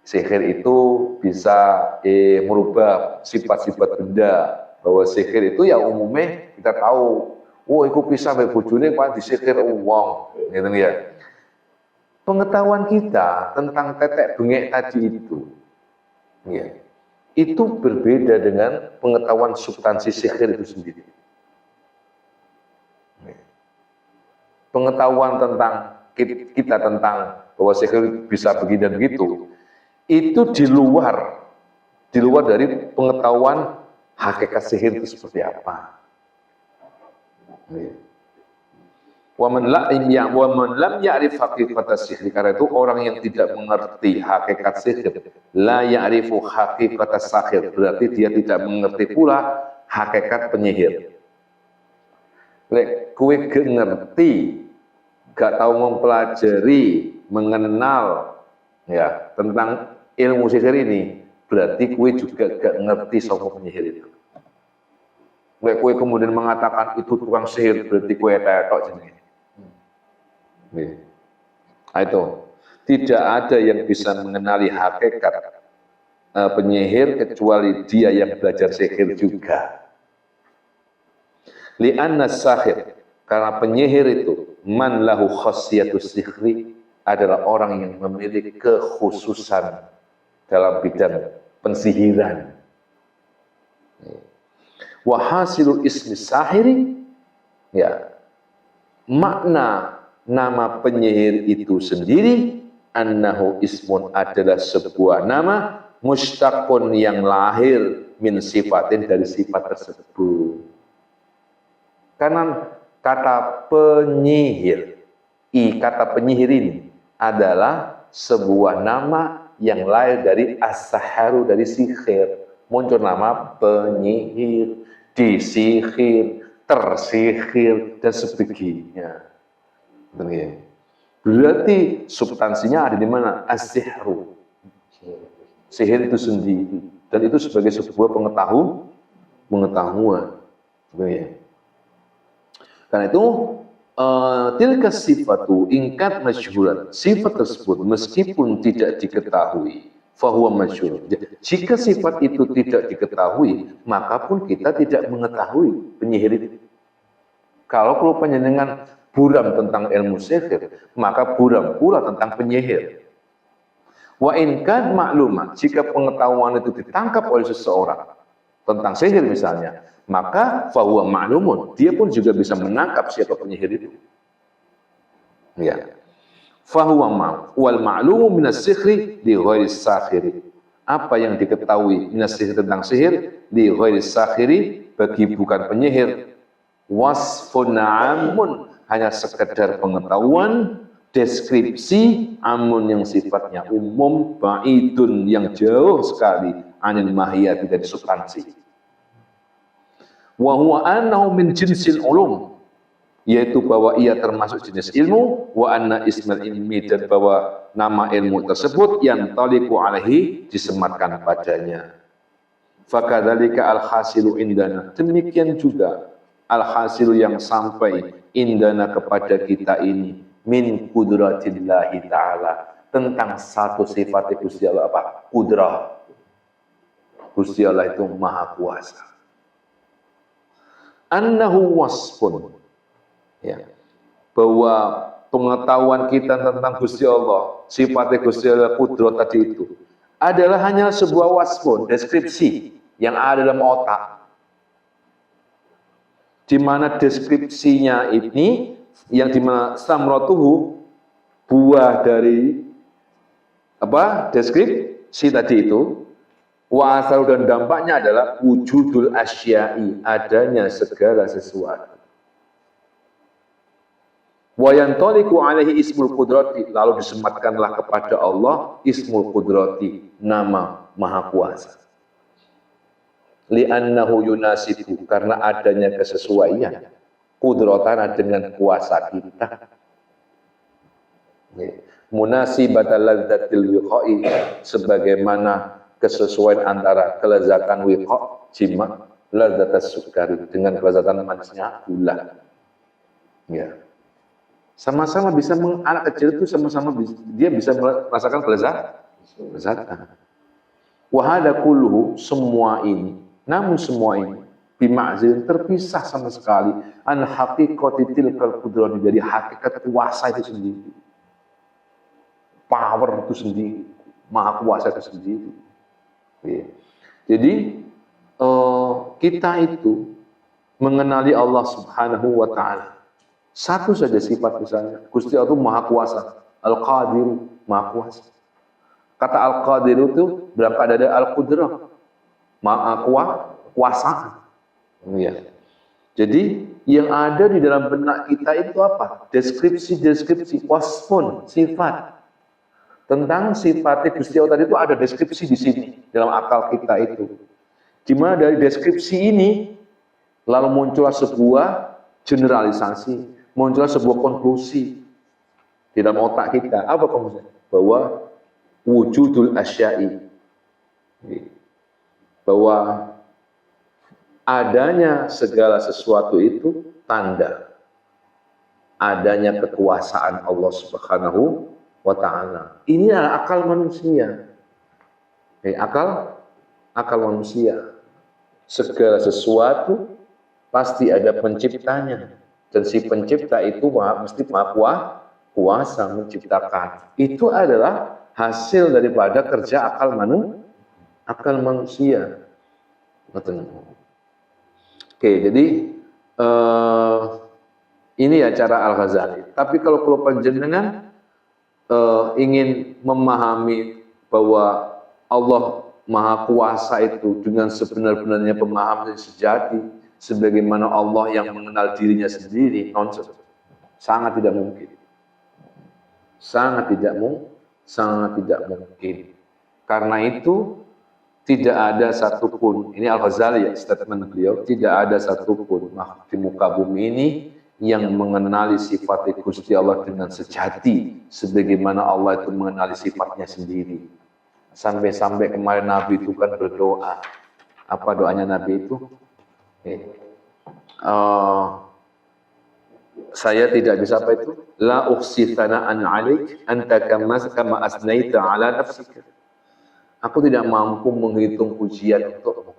Sihir itu bisa merubah sifat-sifat benda. Bahwa sihir itu ya umumnya kita tahu, oh itu bisa sampai bojone pas disihir uang, gitu ya. Pengetahuan kita tentang tetek bengek tadi ya, itu berbeda dengan pengetahuan substansi sihir itu sendiri. Pengetahuan tentang kita tentang bahwa sihir bisa begini dan begitu, itu di luar dari pengetahuan hakikat sihir itu seperti apa. Wa man lam ya'rif haqiqat sihir, karena itu orang yang tidak mengerti hakikat sihir, la ya'rifu haqiqat sahir, berarti dia tidak mengerti pula hakikat penyihir. Lek kowe gak ngerti, gak tahu mempelajari, mengenal ya tentang ilmu sihir ini, berarti kowe juga gak ngerti soal penyihir itu. Lek kowe kemudian mengatakan itu tukang sihir, berarti kowe tetok jenenge. Nah, itu tidak ada yang bisa mengenali hakikat penyihir kecuali dia yang belajar sihir juga. Li'anna sahir, karena penyihir itu man lahu khasiyatus sihri, adalah orang yang memiliki kekhususan dalam bidang pensihiran. Wa hasilu ismi sahiri, ya, makna nama penyihir itu sendiri, annahu ismun, adalah sebuah nama, mustaqun, yang lahir, min sifatin, dari sifat tersebut. Karena kata penyihir, kata penyihir ini adalah sebuah nama yang lahir dari as-saharu, dari sihir. Muncul nama penyihir, disihir, tersihir, dan sebagainya. Berarti substansinya ada di mana? As-sihru, sihir itu sendiri, dan itu sebagai sebuah pengetahuan. Karena itu tilka sifatu ingkat masyhuran, sifat tersebut meskipun tidak diketahui, fahuwa masyhur. Jika sifat itu tidak diketahui, maka pun kita tidak mengetahui penyihir itu. Kalau panjenengan buram tentang ilmu sihir, maka buram pula tentang penyihir. Wa in kan maklumah, jika pengetahuan itu ditangkap oleh seseorang tentang sihir misalnya, maka fahuwa ma'lumun, dia pun juga bisa menangkap siapa penyihir itu. Ya. Fahuwa wal ma'lumu minas sihri li ghairis sahiri. Apa yang diketahui minas sihir, tentang sihir, li ghairis sahiri, bagi bukan penyihir, wasfun amun, hanya sekedar pengetahuan, deskripsi, amun yang sifatnya umum, ba'idun, yang jauh sekali, anil mahiyati, dari substansi. Wa huwa annahu min jinsil ulum, yaitu bahwa ia termasuk jenis ilmu, wa anna ismal ilmi, dan bahwa nama ilmu tersebut yang taliqu alaihi, disematkan padanya. Fakadzalika al-hasilu indana, demikian juga al-hasilu yang sampai indana kepada kita ini, min kudratillahi ta'ala, tentang satu sifat Gusti Allah, apa? Kudrah. Gusti Allah itu maha kuasa. Annahu wasfun, ya, bahwa pengetahuan kita tentang Gusti Allah, sifat Gusti Allah, kudrah tadi itu adalah hanya sebuah wasfun, deskripsi yang ada dalam otak, di mana deskripsinya ini yang dimana samratuhu, buah dari apa deskripsi tadi itu, wa asal, dan dampaknya adalah wujudul asyai, adanya segala sesuatu. Wa yantaliqu alaihi ismul qudrati, lalu disematkanlah kepada Allah ismul qudrati, nama maha kuasa. Li'annahu yunasibu, karena adanya kesesuaian qudratan dengan kuasa kita. Munasibatal ladzatil wiqa'i, sebagaimana kesesuaian antara kelezatan wiqa, jima, ladzatas sukari, dengan kelezatan manisnya gula. Ya. Sama-sama bisa, anak kecil itu sama-sama dia bisa merasakan Zat. Wahada kulluhu, semua ini, namun semua ini bima'zilin, terpisah sama sekali an haqiqati tilkal qudrati, dari hakikat kuasa itu sendiri, power itu sendiri, maha kuasa itu sendiri. Ya. Jadi kita itu mengenali Allah Subhanahu wa Ta'ala, satu saja sifat misalnya, Gusti Allah itu maha kuasa, Al-Qadir, maha kuasa. Kata Al-Qadir itu berangkat dari Al-Qudrah, maha kuasa. Ya. Jadi yang ada di dalam benak kita itu apa? Deskripsi, wasfun, sifat. Tentang sifatnya Gusti Allah tadi itu ada deskripsi di sini dalam akal kita itu. Dimana dari deskripsi ini lalu muncullah sebuah generalisasi, muncullah sebuah konklusi di dalam otak kita. Apa konklusinya? Bahwa wujudul asya'i, bahwa adanya segala sesuatu itu tanda adanya kekuasaan Allah Subhanahu wa Ta'ala. Ini adalah akal manusia. Akal manusia. Segala sesuatu pasti ada penciptanya, dan si pencipta itu mesti maha kuasa menciptakan. Itu adalah hasil daripada kerja akal manusia. Oke, jadi ini ya cara Al-Ghazali. Tapi kalau panjenengan ingin memahami bahwa Allah Maha Kuasa itu dengan sebenar-benarnya pemahaman sejati, sebagaimana Allah yang mengenal dirinya sendiri, nonsens, sangat tidak mungkin. Sangat tidak mungkin. Karena itu tidak ada satupun, ini Al-Ghazali ya, statement beliau, tidak ada satupun makhluk di muka bumi ini yang mengenali sifat Gusti Allah dengan sejati, sebagaimana Allah itu mengenali sifatnya sendiri. Sampai-sampai kemarin Nabi itu kan berdoa. Apa doanya Nabi itu? Saya tidak bisa apa itu? La uhsi thana'an 'alaik anta kama asnaita 'ala nafsika. Aku tidak mampu menghitung pujian untukmu.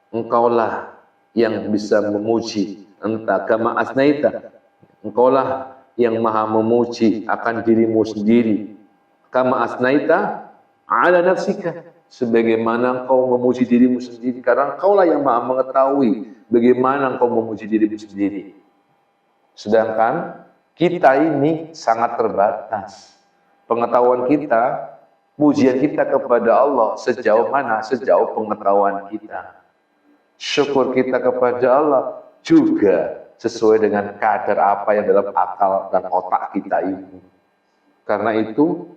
Engkaulah yang bisa memuji. Entah kama asnaita. Engkaulah yang maha memuji akan dirimu sendiri. Kama asnaita ala nafsika. Sebagaimana engkau memuji dirimu sendiri. Karena engkaulah yang maha mengetahui bagaimana engkau memuji dirimu sendiri. Sedangkan kita ini sangat terbatas. Pengetahuan kita, pujian kita kepada Allah sejauh mana? Sejauh pengetahuan kita. Syukur kita kepada Allah juga sesuai dengan kadar apa yang dalam akal dan otak kita ini. Karena itu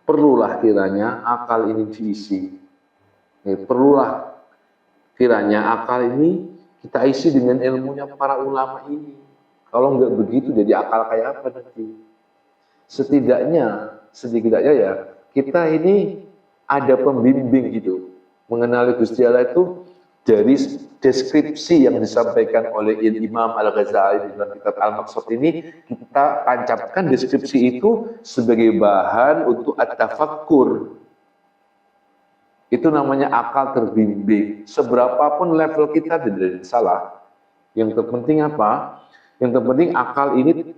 perlulah kiranya akal ini diisi. Perlulah kiranya akal ini kita isi dengan ilmunya para ulama ini. Kalau enggak begitu jadi akal kayak apa nanti? Setidaknya ya kita ini ada pembimbing gitu, mengenali Gusti Allah itu dari deskripsi yang disampaikan oleh Imam Al-Ghazali dalam kitab Al-Maqsad ini. Kita tancapkan deskripsi itu sebagai bahan untuk at-tafakkur. Itu namanya akal terbimbing. Seberapapun level kita tidak salah. Yang terpenting apa? Yang terpenting akal ini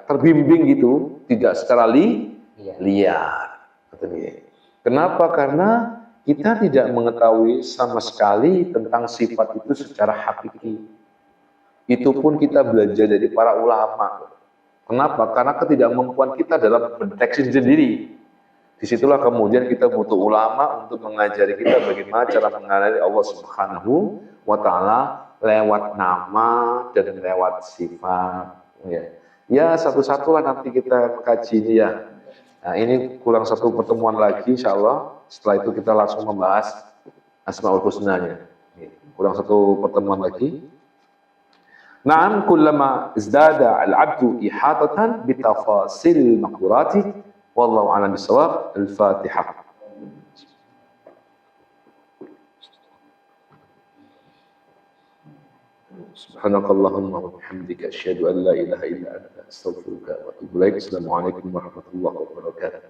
terbimbing gitu, tidak secara liar. Kenapa? Karena kita tidak mengetahui sama sekali tentang sifat itu secara hakiki. Itu pun kita belajar dari para ulama. Kenapa? Karena ketidakmampuan kita dalam mendeteksi sendiri. Disitulah kemudian kita butuh ulama untuk mengajari kita bagaimana cara mengenali Allah Subhanahu wa Ta'ala lewat nama dan lewat sifat. Ya satu-satulah nanti kita kaji ini ya. Nah, ini kurang satu pertemuan lagi insya Allah. Setelah itu kita langsung membahas Asmaul Husnanya. Kurang satu pertemuan lagi. Na'am kullama izdada al-'abdu ihatatan bitafasil maqdurati wallahu a'lam bissawab. Al-Fatihah. Subhanakallahumma wa bihamdika asyhadu an la ilaha illa anta astaghfiruka wa atubu ilaik. Assalamualaikum warahmatullahi wabarakatuh.